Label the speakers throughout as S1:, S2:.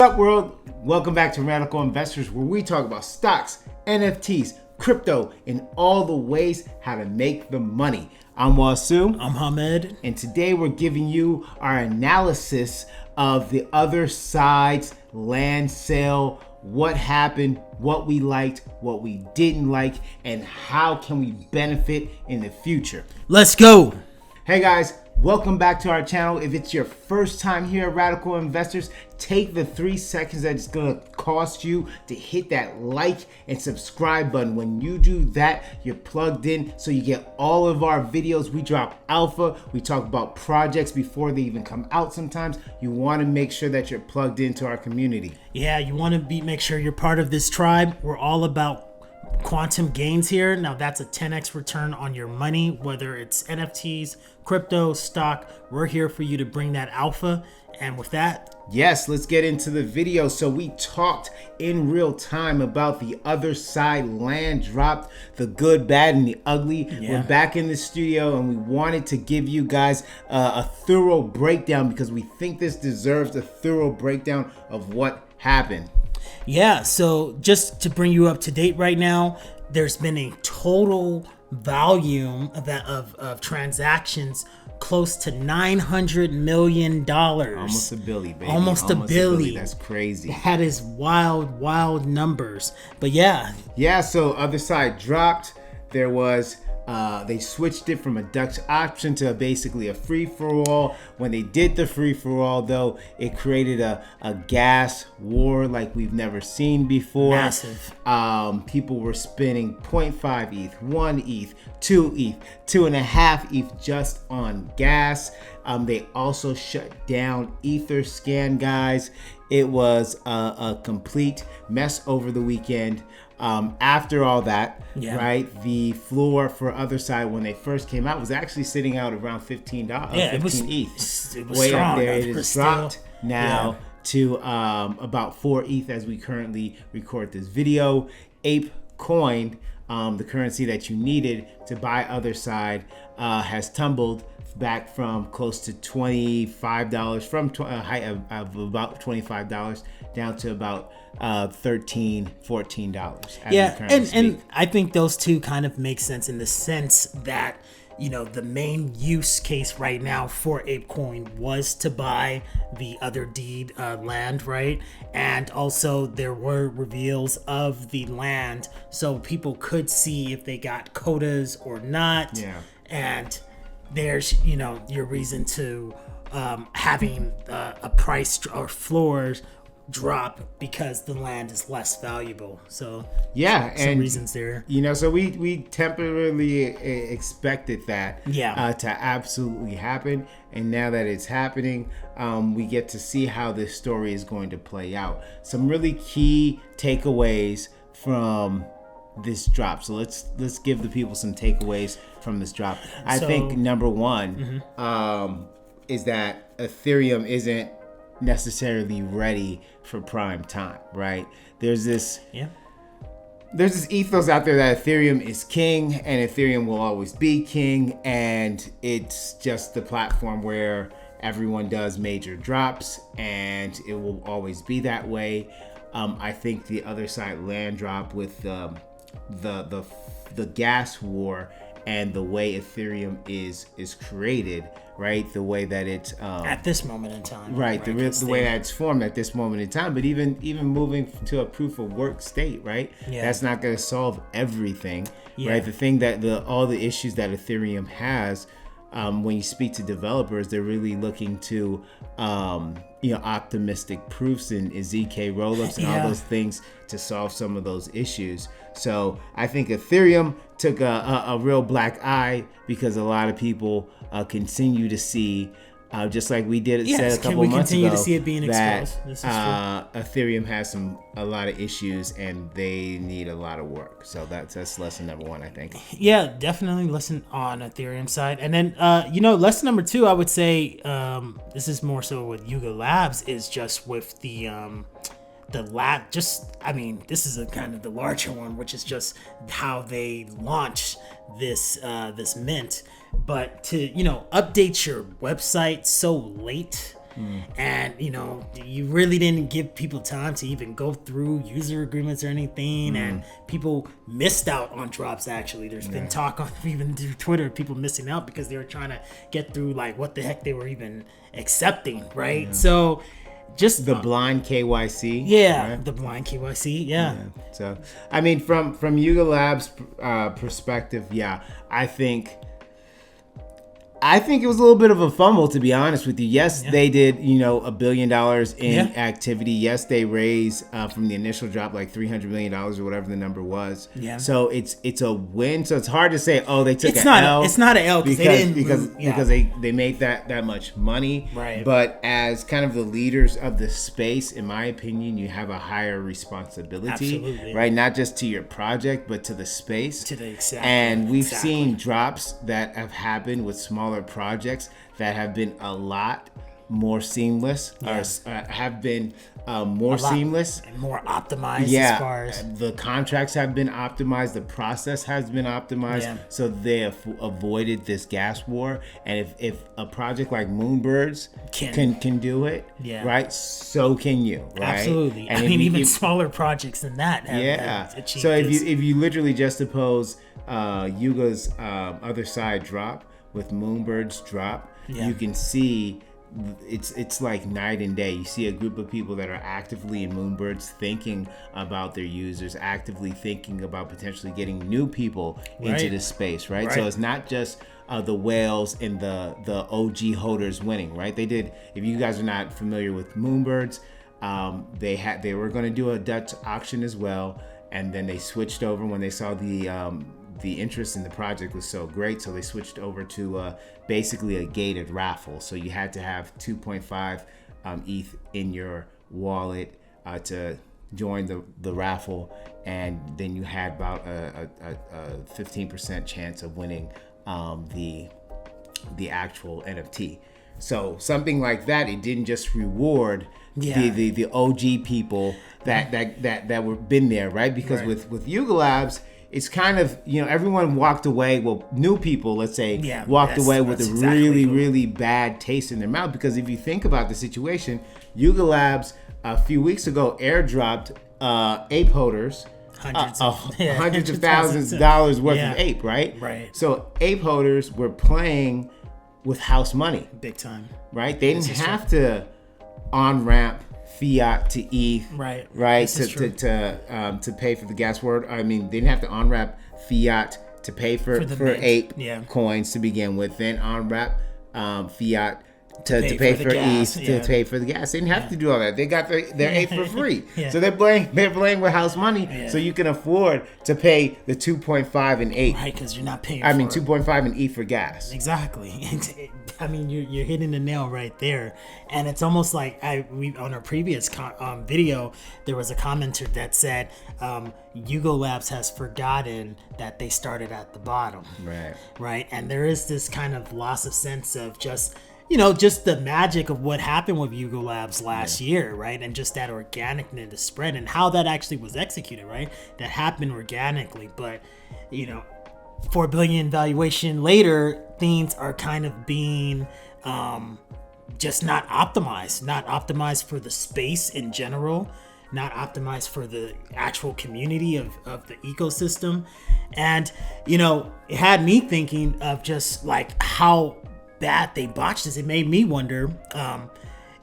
S1: What's up, world? Welcome back to Radical Investors, where we talk about stocks, NFTs, crypto, and all the ways how to make the money. I'm Wasu.
S2: I'm Hamed.
S1: And today we're giving you our analysis of the Otherside's land sale, what happened, what we liked, what we didn't like, and how can we benefit in the future.
S2: Let's go.
S1: Hey guys, welcome back to our channel. If it's your first time here at Radical Investors, take the 3 seconds that it's gonna cost you to hit that like and subscribe button. When you do that, you're plugged in, so you get all of our videos. We drop alpha, we talk about projects before they even come out sometimes. You wanna make sure that you're plugged into our community.
S2: Yeah, you wanna make sure you're part of this tribe. We're all about quantum gains here. Now that's a 10x return on your money, whether it's NFTs, crypto, stock. We're here for you to bring that alpha. And with that,
S1: yes, let's get into the video. So we talked in real time about the Othersid land drop, the good, bad, and the ugly.
S2: Yeah.
S1: We're back in the studio and we wanted to give you guys a thorough breakdown because we think this deserves a thorough breakdown of what happened.
S2: yeah, so just to bring you up to date right now, there's been a total volume of transactions close to $900 million.
S1: Almost a billy, baby.
S2: Almost a billy.
S1: That's crazy.
S2: That is wild numbers. But yeah.
S1: Yeah, so Othersid dropped. There was they switched it from a Dutch option to basically a free-for-all. When they did the free-for-all, though, it created a gas war like we've never seen before.
S2: Massive.
S1: People were spending 0.5 ETH, 1 ETH, 2 ETH, 2.5 ETH just on gas. They also shut down Etherscan, guys. It was a complete mess over the weekend. After all that,
S2: Yeah.
S1: right, the floor for Othersid when they first came out was actually sitting out around $15,
S2: Yeah,
S1: 15 ETH.
S2: It was
S1: Way
S2: strong.
S1: up there. It
S2: But
S1: has
S2: still,
S1: dropped now
S2: yeah.
S1: to about 4 ETH as we currently record this video. Apecoin, the currency that you needed to buy Othersid, has tumbled back from close to $25, from a height of about $25 down to about $13, $14.
S2: Yeah, and I think those two kind of make sense in the sense that, you know, the main use case right now for ApeCoin was to buy the Otherdeed land, right? And also there were reveals of the land, so people could see if they got kodas or not.
S1: Yeah.
S2: And there's, you know, your reason to having a price or floors drop because the land is less valuable. So
S1: yeah,
S2: some
S1: and
S2: reasons there.
S1: You know, so we temporarily expected that to absolutely happen, and now that it's happening, we get to see how this story is going to play out. Some really key takeaways from this drop. So let's give the people some takeaways from this drop. I think number one is that Ethereum isn't necessarily ready for prime time, right? There's this ethos out there that Ethereum is king and Ethereum will always be king, and it's just the platform where everyone does major drops and it will always be that way. I think the Othersid land drop with the gas war and the way Ethereum is created, right? The way that it's
S2: At this moment in time,
S1: right? The way that it's formed at this moment in time. But even moving to a proof of work state, right?
S2: Yeah.
S1: That's not going to solve everything,
S2: Yeah.
S1: right? The thing that all the issues that Ethereum has, when you speak to developers, they're really looking to optimistic proofs and ZK rollups and all those things to solve some of those issues. So I think Ethereum took a real black eye because a lot of people continue to see, just like we did said a couple months ago,
S2: to see it being exposed. This is true.
S1: Ethereum has a lot of issues and they need a lot of work. So that's lesson number one, I think.
S2: Yeah, definitely lesson on Ethereum side. And then, lesson number two, I would say, this is more so with Yuga Labs, is just with the lab. This is a kind of the larger one, which is just how they launch this mint. But to update your website so late And, you know, you really didn't give people time to even go through user agreements or anything. And people missed out on drops, actually. There's been talk on even through Twitter, people missing out because they were trying to get through, like, what the heck they were even accepting, right? Yeah. So just
S1: the blind KYC.
S2: Yeah, right? The blind KYC, yeah.
S1: So, I mean, from Yuga Labs' perspective, I think it was a little bit of a fumble, to be honest with you. Yes, they did, $1 billion in activity. Yes, they raised from the initial drop like $300 million or whatever the number was. Yeah. So it's a win. So it's hard to say, they took an L.
S2: It's not an L
S1: because they made that much money.
S2: Right.
S1: But as kind of the leaders of the space, in my opinion, you have a higher responsibility.
S2: Absolutely.
S1: Right? Not just to your project, but to the space. And we've seen drops that have happened with small projects that have been a lot more seamless, or have been more seamless
S2: and more optimized. As far as
S1: the contracts have been optimized, the process has been optimized, so they have avoided this gas war. And if a project like Moonbirds can do it, right, so can you, right?
S2: Absolutely.
S1: And
S2: even smaller projects than that have achieved
S1: so if you literally just suppose Yuga's Otherside drop with Moonbird's drop, you can see it's like night and day. You see a group of people that are actively in Moonbirds thinking about their users, actively thinking about potentially getting new people into the space, right? So it's not just the whales and the OG holders winning, right? They did, if you guys are not familiar with Moonbirds, they were going to do a Dutch auction as well, and then they switched over when they saw the interest in the project was so great, so they switched over to basically a gated raffle. So you had to have 2.5 ETH in your wallet to join the raffle, and then you had about a 15% chance of winning the actual NFT. So something like that, it didn't just reward the OG people that were been there, right? Because with Yuga Labs, it's kind of, everyone walked away, new people, let's say, walked away with a really bad taste in their mouth. Because if you think about the situation, Yuga Labs a few weeks ago airdropped ape holders hundreds of thousands of dollars worth of ape, right?
S2: Right.
S1: So ape holders were playing with house money.
S2: Big time.
S1: Right? They didn't have to on-ramp fiat to ETH, right? To pay for the gas word. I mean, they didn't have to on-ramp fiat to pay for ape coins to begin with, then on-ramp fiat to pay for ETH to pay for the gas. They didn't have to do all that. They got their ape for free. So they're playing with house money, so you can afford to pay the 2.5 and 8.
S2: Right, because you're not paying.
S1: 2.5 and ETH for gas.
S2: Exactly. I mean, you're hitting the nail right there, and it's almost like we on our previous video, there was a commenter that said Yuga Labs has forgotten that they started at the bottom, right, and there is this kind of loss of sense of just the magic of what happened with Yuga Labs last year, right, and just that organicness, the spread, and how that actually was executed, right, that happened organically, but 4 billion valuation later, things are kind of being just not optimized for the space in general, not optimized for the actual community of the ecosystem. And it had me thinking of just like how bad they botched this. It made me wonder,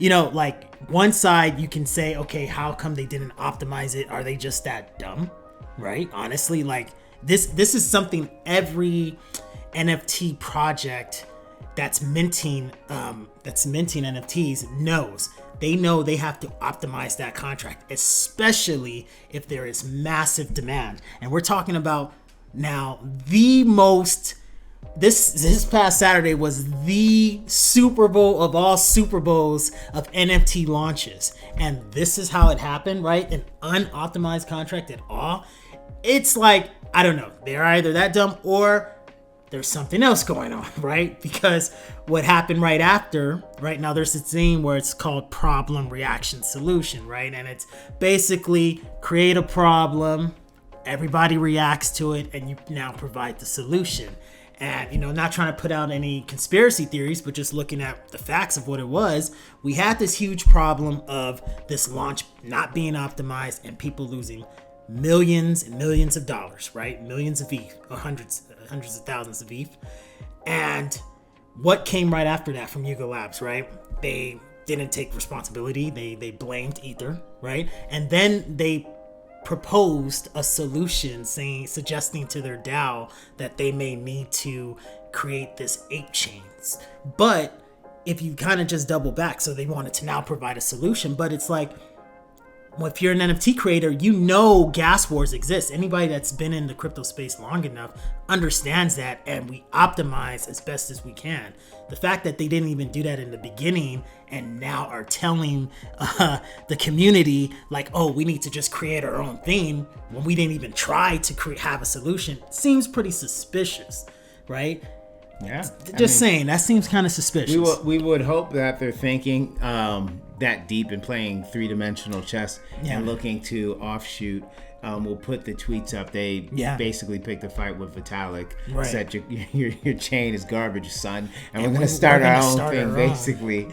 S2: like one side you can say, okay, how come they didn't optimize it? Are they just that dumb? Right? Honestly, like this is something every NFT project that's minting NFTs knows. They know they have to optimize that contract, especially if there is massive demand. And we're talking about now this past Saturday was the Super Bowl of all Super Bowls of NFT launches. And this is how it happened, right? An unoptimized contract at all. It's like, I don't know, they're either that dumb or there's something else going on, right? Because what happened right after, right now there's a thing where it's called problem, reaction, solution, right? And it's basically create a problem, everybody reacts to it, and you now provide the solution. And, not trying to put out any conspiracy theories, but just looking at the facts of what it was, we had this huge problem of this launch not being optimized and people losing millions and millions of dollars, right? Millions of ETH, or hundreds of thousands of ETH. And what came right after that from Yuga Labs, right? They didn't take responsibility. They blamed Ether, right? And then they proposed a solution suggesting to their DAO that they may need to create this ape chains. But if you kind of just double back, so they wanted to now provide a solution, but it's like, well, if you're an NFT creator, gas wars exist. Anybody that's been in the crypto space long enough understands that, and we optimize as best as we can. The fact that they didn't even do that in the beginning and now are telling the community like, oh, we need to just create our own thing when we didn't even try to have a solution seems pretty suspicious, right?
S1: Yeah.
S2: Saying, that seems kind of suspicious.
S1: We would hope that they're thinking that deep and playing three-dimensional chess and looking to offshoot. We'll put the tweets up. They basically picked a fight with Vitalik. Right. Said your chain is garbage, son, and we're gonna start our own thing, basically,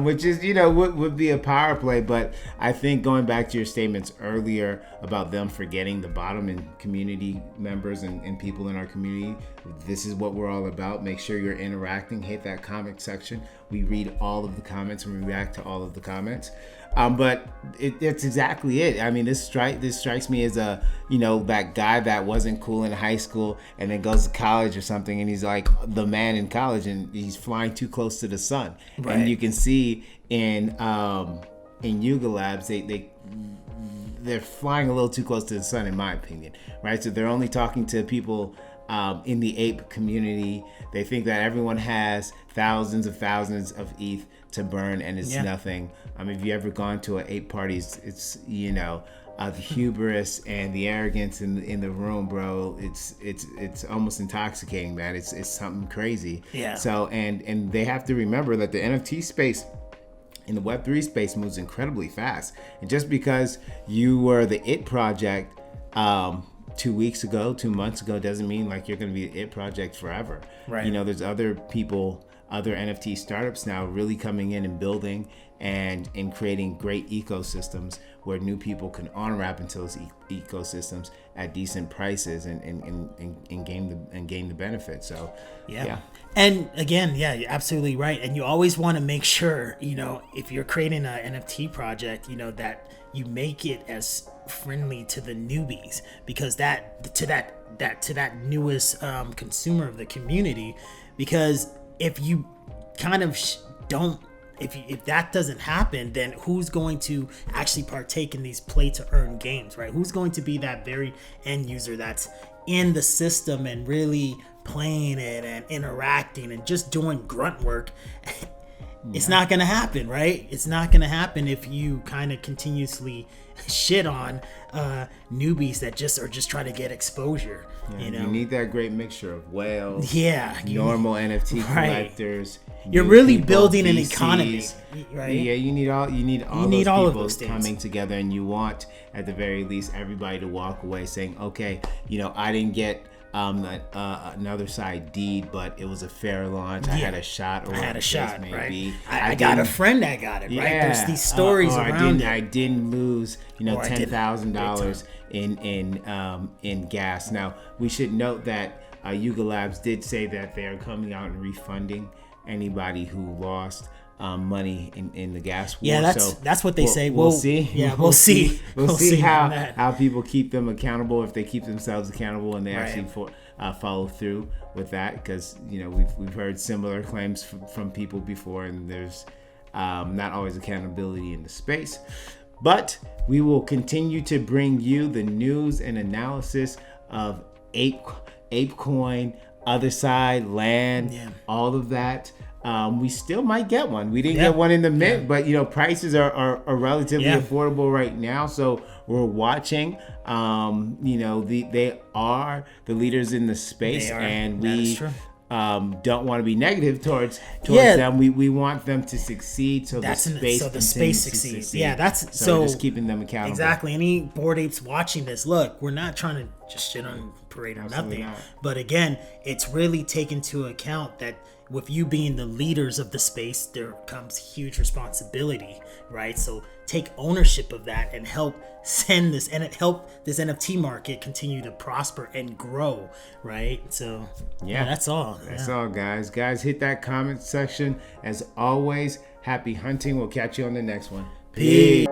S1: which is would be a power play. But I think going back to your statements earlier about them forgetting the bottom and community members and people in our community, this is what we're all about. Make sure you're interacting. Hit that comment section. We read all of the comments and we react to all of the comments. But it's exactly it. I mean, this strikes me as that guy that wasn't cool in high school and then goes to college or something, and he's like the man in college and he's flying too close to the sun. Right. And you can see in Yuga Labs they're flying a little too close to the sun, in my opinion. Right. So they're only talking to people in the ape community. They think that everyone has thousands of ETH to burn, and it's nothing. If you ever gone to an ape party, it's the hubris and the arrogance in the room, bro. It's almost intoxicating, man. It's something crazy. Yeah. So and they have to remember that the NFT space in the Web3 space moves incredibly fast. And just because you were the IT project 2 months ago doesn't mean like you're going to be the IT project forever. Right. There's other people, other NFT startups now really coming in and building and in creating great ecosystems where new people can on-ramp into those ecosystems at decent prices and gain the benefit. So yeah.
S2: And again, you're absolutely right. And you always want to make sure, if you're creating an NFT project, that you make it as friendly to the newbies, because to that newest consumer of the community. Because if you kind of don't, if that doesn't happen, then who's going to actually partake in these play to earn games, right? Who's going to be that very end user that's in the system and really playing it and interacting and just doing grunt work? It's not going to happen, right? It's not going to happen if you kind of continuously shit on newbies that are just trying to get exposure. You
S1: need that great mixture of whales, normal NFT collectors.
S2: You're really building VCs, an economy, right?
S1: Yeah, you need all those people coming together, and you want, at the very least, everybody to walk away saying, okay, I didn't get another side deed, but it was a fair launch. I had a shot,
S2: right? I got a friend that got it, right? There's these stories around it.
S1: I didn't lose, $10,000 in gas. Now, we should note that Yuga Labs did say that they are coming out and refunding anybody who lost money in the gas war.
S2: Yeah, that's what they say.
S1: We'll see.
S2: Yeah, we'll see.
S1: We'll see how people keep them accountable, if they keep themselves accountable and they actually follow through with that, because we've heard similar claims from people before, and there's not always accountability in the space. But we will continue to bring you the news and analysis of apecoin, Otherside, land, all of that. We still might get one. We didn't get one in the mint, but prices are relatively affordable right now. So we're watching. They are the leaders in the space, and we don't want to be negative towards them. We want them to succeed, so the space succeeds.
S2: Yeah,
S1: so just keeping them accountable.
S2: Exactly. Any Bored Apes watching this, look, we're not trying to just shit on Parade or
S1: Absolutely
S2: nothing.
S1: not.
S2: But again, it's really taken into account that with you being the leaders of the space, there comes huge responsibility, right? So take ownership of that and help send this, and help this NFT market continue to prosper and grow, right? So yeah, that's all.
S1: That's all, guys. Guys, hit that comment section. As always, happy hunting. We'll catch you on the next one. Peace.